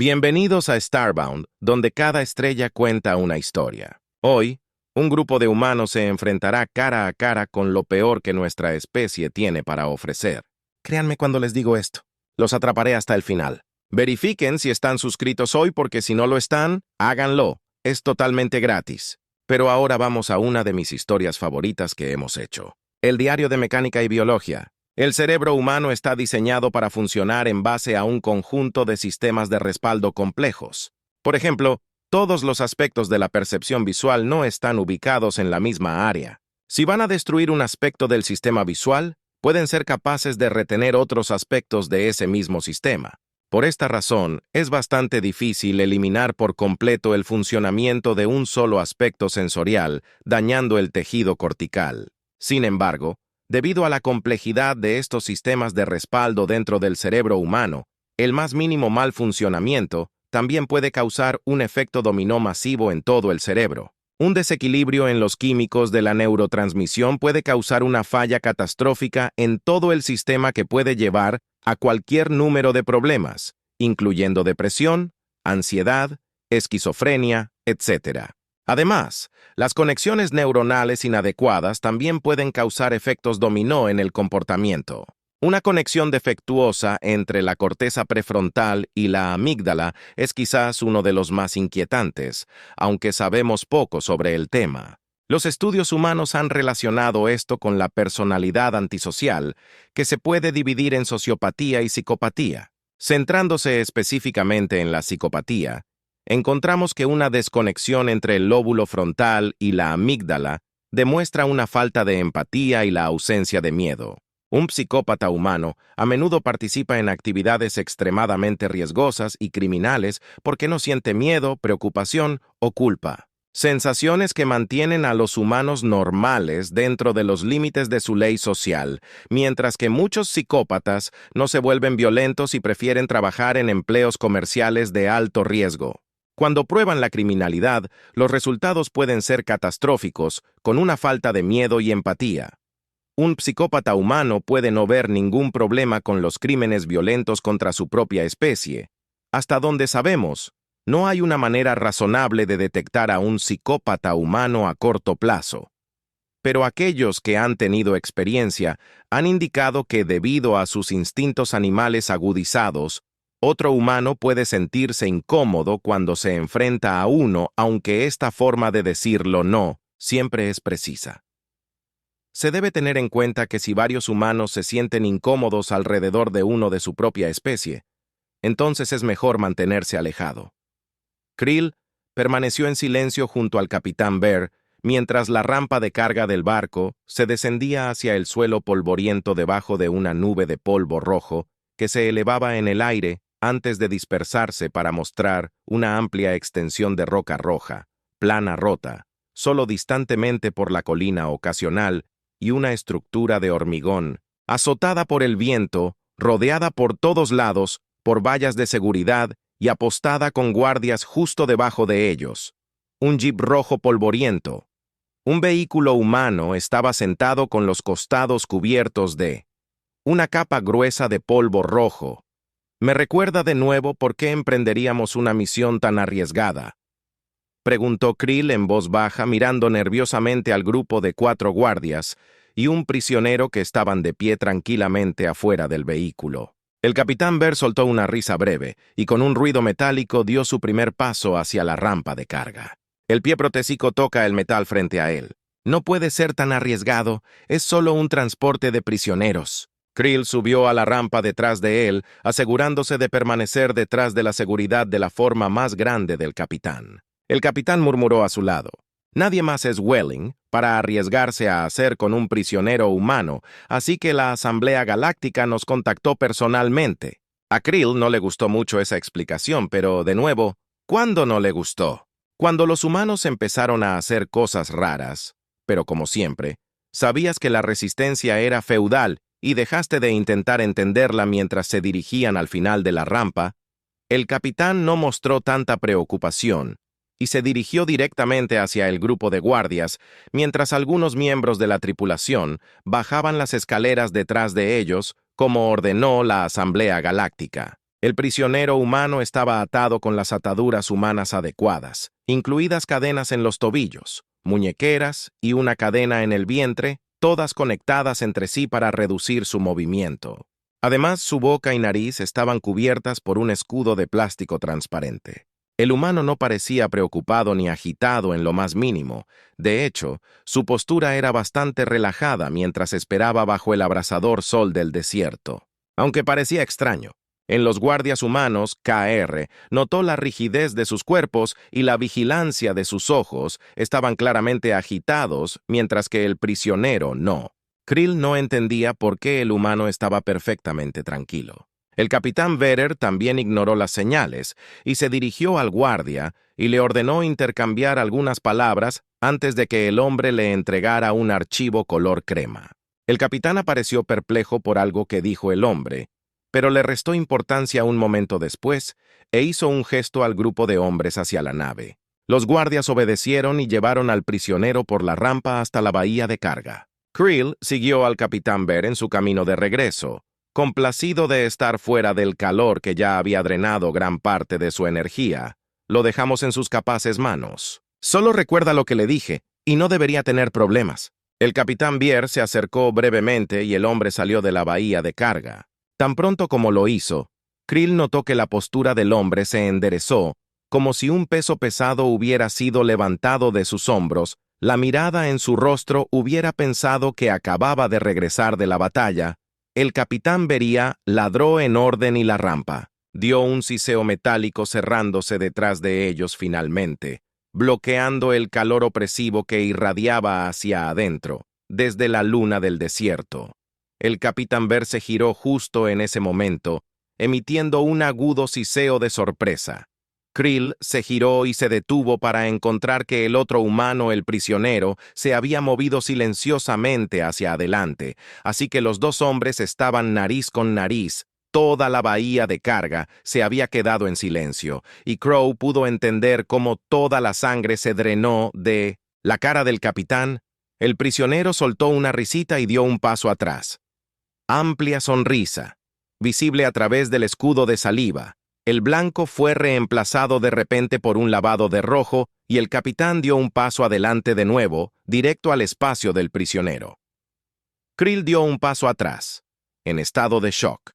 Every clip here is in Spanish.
Bienvenidos a Starbound, donde cada estrella cuenta una historia. Hoy, un grupo de humanos se enfrentará cara a cara con lo peor que nuestra especie tiene para ofrecer. Créanme cuando les digo esto. Los atraparé hasta el final. Verifiquen si están suscritos hoy porque si no lo están, háganlo. Es totalmente gratis. Pero ahora vamos a una de mis historias favoritas que hemos hecho. El diario de mecánica y biología. El cerebro humano está diseñado para funcionar en base a un conjunto de sistemas de respaldo complejos. Por ejemplo, todos los aspectos de la percepción visual no están ubicados en la misma área. Si van a destruir un aspecto del sistema visual, pueden ser capaces de retener otros aspectos de ese mismo sistema. Por esta razón, es bastante difícil eliminar por completo el funcionamiento de un solo aspecto sensorial, dañando el tejido cortical. Sin embargo, debido a la complejidad de estos sistemas de respaldo dentro del cerebro humano, el más mínimo mal funcionamiento también puede causar un efecto dominó masivo en todo el cerebro. Un desequilibrio en los químicos de la neurotransmisión puede causar una falla catastrófica en todo el sistema que puede llevar a cualquier número de problemas, incluyendo depresión, ansiedad, esquizofrenia, etc. Además, las conexiones neuronales inadecuadas también pueden causar efectos dominó en el comportamiento. Una conexión defectuosa entre la corteza prefrontal y la amígdala es quizás uno de los más inquietantes, aunque sabemos poco sobre el tema. Los estudios humanos han relacionado esto con la personalidad antisocial, que se puede dividir en sociopatía y psicopatía. Centrándose específicamente en la psicopatía, encontramos que una desconexión entre el lóbulo frontal y la amígdala demuestra una falta de empatía y la ausencia de miedo. Un psicópata humano a menudo participa en actividades extremadamente riesgosas y criminales porque no siente miedo, preocupación o culpa. Sensaciones que mantienen a los humanos normales dentro de los límites de su ley social, mientras que muchos psicópatas no se vuelven violentos y prefieren trabajar en empleos comerciales de alto riesgo. Cuando prueban la criminalidad, los resultados pueden ser catastróficos, con una falta de miedo y empatía. Un psicópata humano puede no ver ningún problema con los crímenes violentos contra su propia especie. Hasta donde sabemos, no hay una manera razonable de detectar a un psicópata humano a corto plazo. Pero aquellos que han tenido experiencia han indicado que debido a sus instintos animales agudizados, otro humano puede sentirse incómodo cuando se enfrenta a uno, aunque esta forma de decirlo no siempre es precisa. Se debe tener en cuenta que si varios humanos se sienten incómodos alrededor de uno de su propia especie, entonces es mejor mantenerse alejado. Krill permaneció en silencio junto al capitán Bear mientras la rampa de carga del barco se descendía hacia el suelo polvoriento debajo de una nube de polvo rojo que se elevaba en el aire antes de dispersarse para mostrar una amplia extensión de roca roja, plana rota, solo distantemente por la colina ocasional y una estructura de hormigón, azotada por el viento, rodeada por todos lados por vallas de seguridad y apostada con guardias justo debajo de ellos. Un jeep rojo polvoriento. Un vehículo humano estaba sentado con los costados cubiertos de una capa gruesa de polvo rojo. ¿Me recuerda de nuevo por qué emprenderíamos una misión tan arriesgada?, preguntó Krill en voz baja, mirando nerviosamente al grupo de 4 guardias y un prisionero que estaban de pie tranquilamente afuera del vehículo. El capitán Bear soltó una risa breve y con un ruido metálico dio su primer paso hacia la rampa de carga. El pie protésico toca el metal frente a él. No puede ser tan arriesgado, es solo un transporte de prisioneros. Krill subió a la rampa detrás de él, asegurándose de permanecer detrás de la seguridad de la forma más grande del capitán. El capitán murmuró a su lado: «Nadie más es Welling para arriesgarse a hacer con un prisionero humano, así que la Asamblea Galáctica nos contactó personalmente». A Krill no le gustó mucho esa explicación, pero, de nuevo, ¿cuándo no le gustó? Cuando los humanos empezaron a hacer cosas raras, pero como siempre, sabías que la resistencia era feudal y dejaste de intentar entenderla mientras se dirigían al final de la rampa, el capitán no mostró tanta preocupación y se dirigió directamente hacia el grupo de guardias, mientras algunos miembros de la tripulación bajaban las escaleras detrás de ellos, como ordenó la Asamblea Galáctica. El prisionero humano estaba atado con las ataduras humanas adecuadas, incluidas cadenas en los tobillos, muñequeras y una cadena en el vientre, todas conectadas entre sí para reducir su movimiento. Además, su boca y nariz estaban cubiertas por un escudo de plástico transparente. El humano no parecía preocupado ni agitado en lo más mínimo. De hecho, su postura era bastante relajada mientras esperaba bajo el abrasador sol del desierto. Aunque parecía extraño, en los guardias humanos, KR notó la rigidez de sus cuerpos y la vigilancia de sus ojos estaban claramente agitados, mientras que el prisionero no. Krill no entendía por qué el humano estaba perfectamente tranquilo. El capitán Vetter también ignoró las señales y se dirigió al guardia y le ordenó intercambiar algunas palabras antes de que el hombre le entregara un archivo color crema. El capitán apareció perplejo por algo que dijo el hombre, pero le restó importancia un momento después e hizo un gesto al grupo de hombres hacia la nave. Los guardias obedecieron y llevaron al prisionero por la rampa hasta la bahía de carga. Krill siguió al capitán Vetter en su camino de regreso, complacido de estar fuera del calor que ya había drenado gran parte de su energía. Lo dejamos en sus capaces manos. Solo recuerda lo que le dije, y no debería tener problemas. El capitán Vetter se acercó brevemente y el hombre salió de la bahía de carga. Tan pronto como lo hizo, Krill notó que la postura del hombre se enderezó, como si un peso pesado hubiera sido levantado de sus hombros. La mirada en su rostro hubiera pensado que acababa de regresar de la batalla. El capitán Vetter ladró en orden y la rampa. Dio un siseo metálico cerrándose detrás de ellos finalmente, bloqueando el calor opresivo que irradiaba hacia adentro, desde la luna del desierto. El capitán Vetter se giró justo en ese momento, emitiendo un agudo siseo de sorpresa. Krill se giró y se detuvo para encontrar que el otro humano, el prisionero, se había movido silenciosamente hacia adelante, así que los dos hombres estaban nariz con nariz. Toda la bahía de carga se había quedado en silencio, y Crow pudo entender cómo toda la sangre se drenó de la cara del capitán. El prisionero soltó una risita y dio un paso atrás. Amplia sonrisa, visible a través del escudo de saliva. El blanco fue reemplazado de repente por un lavado de rojo y el capitán dio un paso adelante de nuevo, directo al espacio del prisionero. Krill dio un paso atrás, en estado de shock.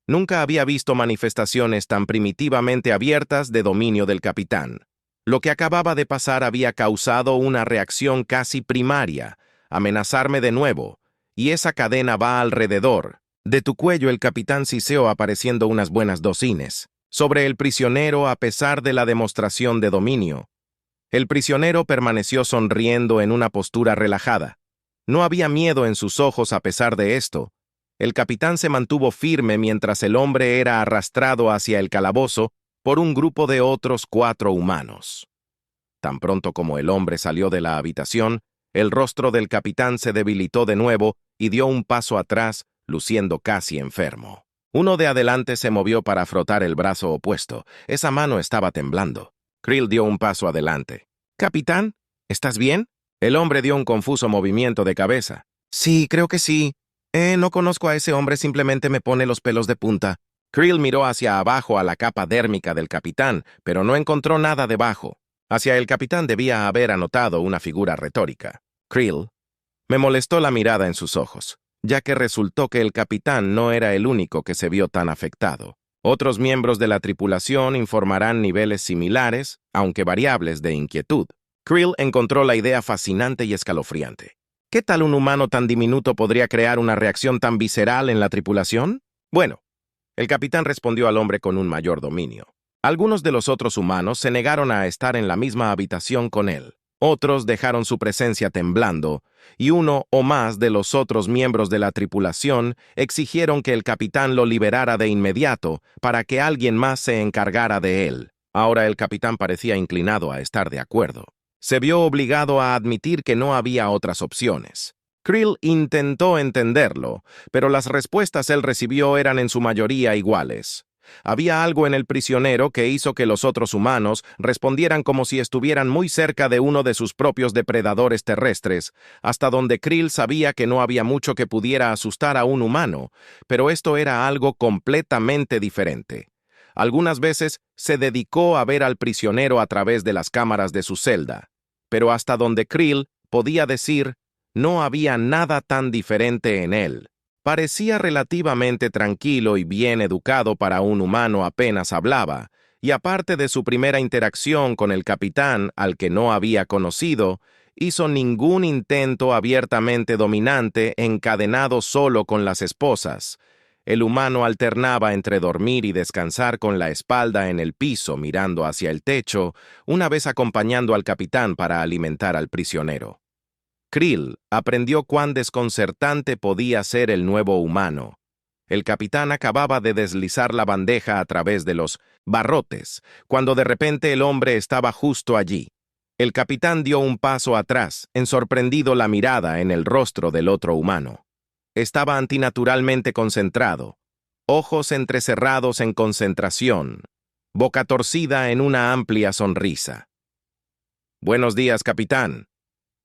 Nunca había visto manifestaciones tan primitivamente abiertas de dominio del capitán. Lo que acababa de pasar había causado una reacción casi primaria, amenazarme de nuevo, y esa cadena va alrededor. De tu cuello el capitán siseó apareciendo unas buenas docines. Sobre el prisionero a pesar de la demostración de dominio. El prisionero permaneció sonriendo en una postura relajada. No había miedo en sus ojos a pesar de esto. El capitán se mantuvo firme mientras el hombre era arrastrado hacia el calabozo por un grupo de otros 4 humanos. Tan pronto como el hombre salió de la habitación, el rostro del capitán se debilitó de nuevo y dio un paso atrás, luciendo casi enfermo. Uno de adelante se movió para frotar el brazo opuesto. Esa mano estaba temblando. Krill dio un paso adelante. «Capitán, ¿estás bien?» El hombre dio un confuso movimiento de cabeza. «Sí, creo que sí. No conozco a ese hombre, simplemente me pone los pelos de punta». Krill miró hacia abajo a la capa dérmica del capitán, pero no encontró nada debajo. Hacia el capitán debía haber anotado una figura retórica. «Krill». Me molestó la mirada en sus ojos, ya que resultó que el capitán no era el único que se vio tan afectado. Otros miembros de la tripulación informarán niveles similares, aunque variables, de inquietud. Krill encontró la idea fascinante y escalofriante. ¿Qué tal un humano tan diminuto podría crear una reacción tan visceral en la tripulación? Bueno, el capitán respondió al hombre con un mayor dominio. Algunos de los otros humanos se negaron a estar en la misma habitación con él. Otros dejaron su presencia temblando, y uno o más de los otros miembros de la tripulación exigieron que el capitán lo liberara de inmediato para que alguien más se encargara de él. Ahora el capitán parecía inclinado a estar de acuerdo. Se vio obligado a admitir que no había otras opciones. Krill intentó entenderlo, pero las respuestas él recibió eran en su mayoría iguales. Había algo en el prisionero que hizo que los otros humanos respondieran como si estuvieran muy cerca de uno de sus propios depredadores terrestres, hasta donde Krill sabía que no había mucho que pudiera asustar a un humano, pero esto era algo completamente diferente. Algunas veces se dedicó a ver al prisionero a través de las cámaras de su celda, pero hasta donde Krill podía decir, no había nada tan diferente en él. Parecía relativamente tranquilo y bien educado para un humano apenas hablaba, y aparte de su primera interacción con el capitán al que no había conocido, hizo ningún intento abiertamente dominante encadenado solo con las esposas. El humano alternaba entre dormir y descansar con la espalda en el piso mirando hacia el techo, una vez acompañando al capitán para alimentar al prisionero. Krill aprendió cuán desconcertante podía ser el nuevo humano. El capitán acababa de deslizar la bandeja a través de los barrotes, cuando de repente el hombre estaba justo allí. El capitán dio un paso atrás, ensorprendido la mirada en el rostro del otro humano. Estaba antinaturalmente concentrado, ojos entrecerrados en concentración, boca torcida en una amplia sonrisa. «Buenos días, capitán».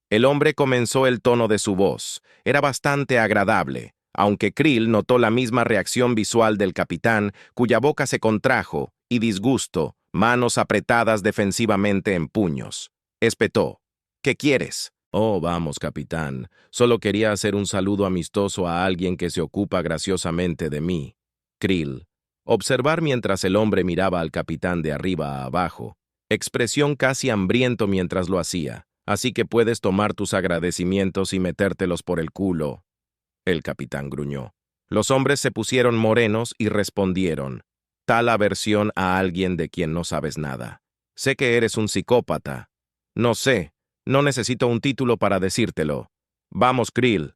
El hombre comenzó el tono de su voz. Era bastante agradable, aunque Krill notó la misma reacción visual del capitán, cuya boca se contrajo, y disgusto, manos apretadas defensivamente en puños. Espetó. «¿Qué quieres?» «Oh, vamos, capitán. Solo quería hacer un saludo amistoso a alguien que se ocupa graciosamente de mí». Krill. Observar mientras el hombre miraba al capitán de arriba a abajo. Expresión casi hambriento mientras lo hacía. «Así que puedes tomar tus agradecimientos y metértelos por el culo». El capitán gruñó. Los hombres se pusieron morenos y respondieron. «Tal aversión a alguien de quien no sabes nada. Sé que eres un psicópata. No sé, no necesito un título para decírtelo. Vamos, Krill».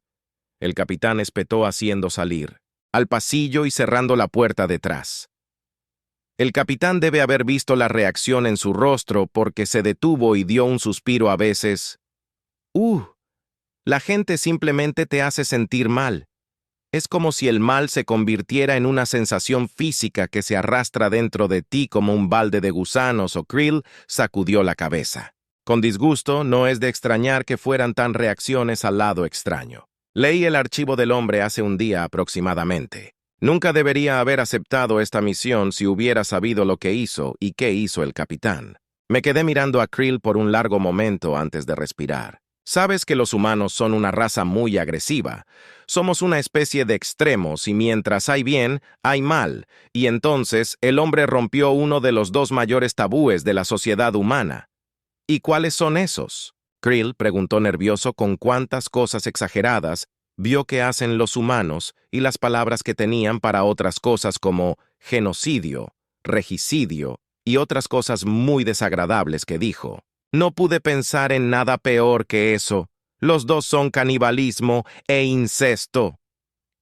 El capitán espetó haciendo salir, al pasillo y cerrando la puerta detrás. El capitán debe haber visto la reacción en su rostro porque se detuvo y dio un suspiro a veces. La gente simplemente te hace sentir mal. Es como si el mal se convirtiera en una sensación física que se arrastra dentro de ti como un balde de gusanos o Krill sacudió la cabeza. Con disgusto, no es de extrañar que fueran tan reacciones al lado extraño. Leí el archivo del hombre hace un día aproximadamente. Nunca debería haber aceptado esta misión si hubiera sabido lo que hizo y qué hizo el capitán. Me quedé mirando a Krill por un largo momento antes de respirar. Sabes que los humanos son una raza muy agresiva. Somos una especie de extremos y mientras hay bien, hay mal. Y entonces el hombre rompió uno de los dos mayores tabúes de la sociedad humana. ¿Y cuáles son esos? Krill preguntó nervioso con cuántas cosas exageradas vio que hacen los humanos y las palabras que tenían para otras cosas como genocidio, regicidio y otras cosas muy desagradables que dijo. No pude pensar en nada peor que eso. Los dos son canibalismo e incesto.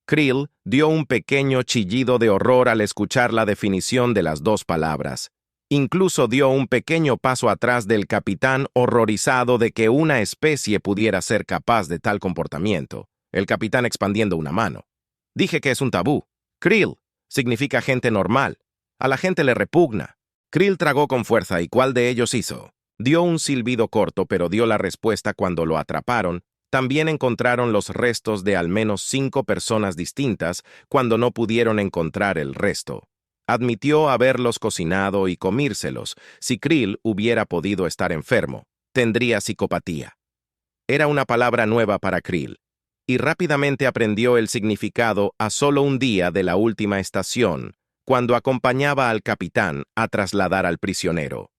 Krill dio un pequeño chillido de horror al escuchar la definición de las dos palabras. Incluso dio un pequeño paso atrás del capitán horrorizado de que una especie pudiera ser capaz de tal comportamiento. El capitán expandiendo una mano. Dije que es un tabú. Krill significa gente normal. A la gente le repugna. Krill tragó con fuerza y ¿cuál de ellos hizo? Dio un silbido corto, pero dio la respuesta cuando lo atraparon. También encontraron los restos de al menos 5 personas distintas cuando no pudieron encontrar el resto. Admitió haberlos cocinado y comírselos. Si Krill hubiera podido estar enfermo, tendría psicopatía. Era una palabra nueva para Krill, y rápidamente aprendió el significado a solo un día de la última estación, cuando acompañaba al capitán a trasladar al prisionero.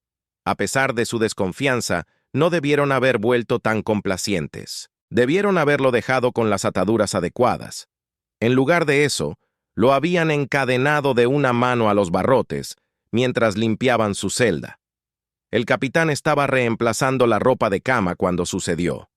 A pesar de su desconfianza, no debieron haber vuelto tan complacientes. Debieron haberlo dejado con las ataduras adecuadas. En lugar de eso, lo habían encadenado de una mano a los barrotes, mientras limpiaban su celda. El capitán estaba reemplazando la ropa de cama cuando sucedió.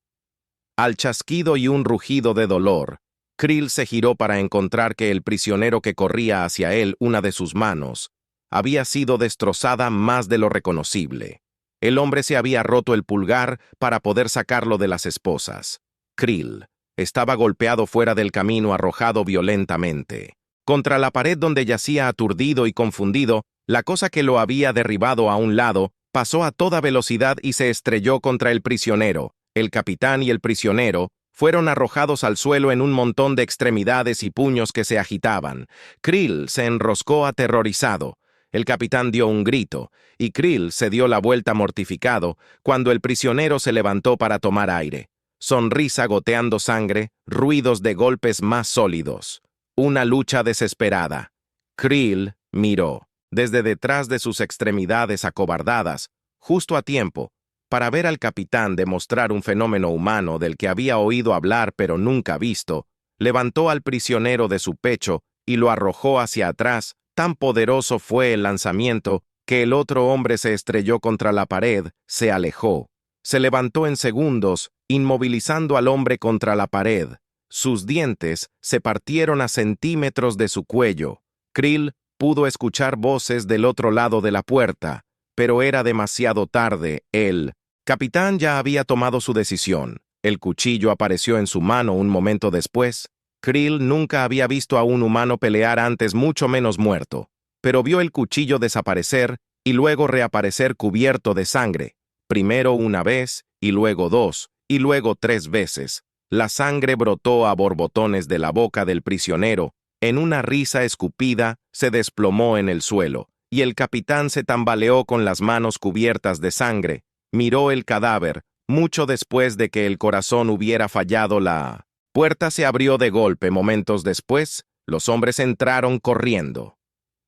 Al chasquido y un rugido de dolor, Krill se giró para encontrar que el prisionero que corría hacia él, una de sus manos, había sido destrozada más de lo reconocible. El hombre se había roto el pulgar para poder sacarlo de las esposas. Krill estaba golpeado fuera del camino, arrojado violentamente. Contra la pared donde yacía aturdido y confundido, la cosa que lo había derribado a un lado pasó a toda velocidad y se estrelló contra el prisionero. El capitán y el prisionero fueron arrojados al suelo en un montón de extremidades y puños que se agitaban. Krill se enroscó aterrorizado. El capitán dio un grito, y Krill se dio la vuelta mortificado cuando el prisionero se levantó para tomar aire. Sonrisa goteando sangre, ruidos de golpes más sólidos. Una lucha desesperada. Krill miró, desde detrás de sus extremidades acobardadas, justo a tiempo, para ver al capitán demostrar un fenómeno humano del que había oído hablar pero nunca visto. Levantó al prisionero de su pecho y lo arrojó hacia atrás. Tan poderoso fue el lanzamiento que el otro hombre se estrelló contra la pared, se alejó. Se levantó en segundos, inmovilizando al hombre contra la pared. Sus dientes se partieron a centímetros de su cuello. Krill pudo escuchar voces del otro lado de la puerta, pero era demasiado tarde. El capitán ya había tomado su decisión. El cuchillo apareció en su mano un momento después. Krill nunca había visto a un humano pelear antes, mucho menos muerto, pero vio el cuchillo desaparecer y luego reaparecer cubierto de sangre, primero una vez, y luego dos, y luego tres veces. La sangre brotó a borbotones de la boca del prisionero. En una risa escupida, se desplomó en el suelo, y el capitán se tambaleó con las manos cubiertas de sangre. Miró el cadáver, mucho después de que el corazón hubiera fallado. La puerta se abrió de golpe. Momentos después, los hombres entraron corriendo.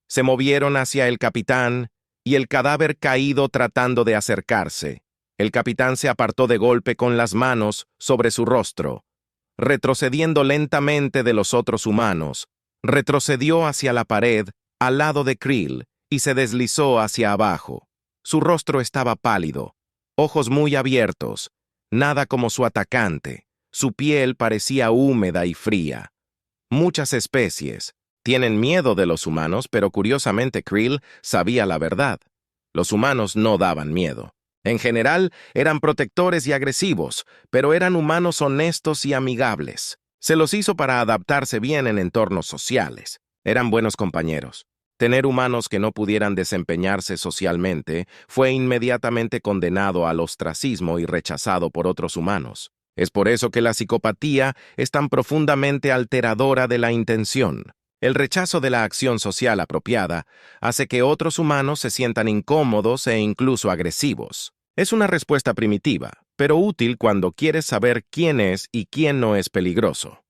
Se movieron hacia el capitán, y el cadáver caído tratando de acercarse. El capitán se apartó de golpe con las manos sobre su rostro, retrocediendo lentamente de los otros humanos. Retrocedió hacia la pared, al lado de Krill, y se deslizó hacia abajo. Su rostro estaba pálido, ojos muy abiertos, nada como su atacante. Su piel parecía húmeda y fría. Muchas especies tienen miedo de los humanos, pero curiosamente Krill sabía la verdad. Los humanos no daban miedo. En general, eran protectores y agresivos, pero eran humanos honestos y amigables. Se los hizo para adaptarse bien en entornos sociales. Eran buenos compañeros. Tener humanos que no pudieran desempeñarse socialmente fue inmediatamente condenado al ostracismo y rechazado por otros humanos. Es por eso que la psicopatía es tan profundamente alteradora de la intención. El rechazo de la acción social apropiada hace que otros humanos se sientan incómodos e incluso agresivos. Es una respuesta primitiva, pero útil cuando quieres saber quién es y quién no es peligroso.